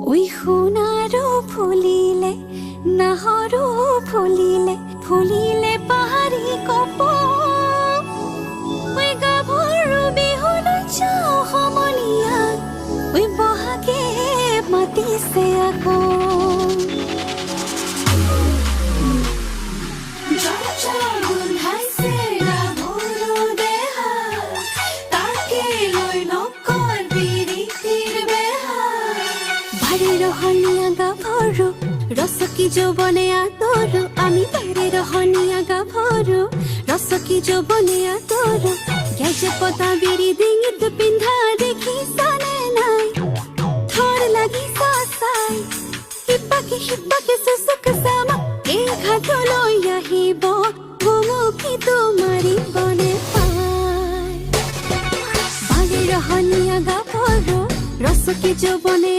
ওই সোণাৰো ফুলিলে নাহৰো ফুলিলে ফুলিলে পাহাৰী কপৌ ওই গাভৰু বিহুলৈ যাওঁ সমনীয়া ওই বহাগে মাতিছে আকৌ রহনীয়া গাভৰু ৰসকি যৌবনে আদৰো আমি তাৰে ৰহনীয়া গাভৰু ৰসকি যৌবনে আদৰো গেজে পতা বিৰি ডিঙিত পিন্ধা দেখিছানে নাই থৰ লাগিছা চাই হিপাকে চুচুক চামা এই ঘাটলৈ আহিব ভুমুকি তোমাৰিবনে পাই ভাগে ৰহনীয়া গাভৰু ৰসকি যৌবনে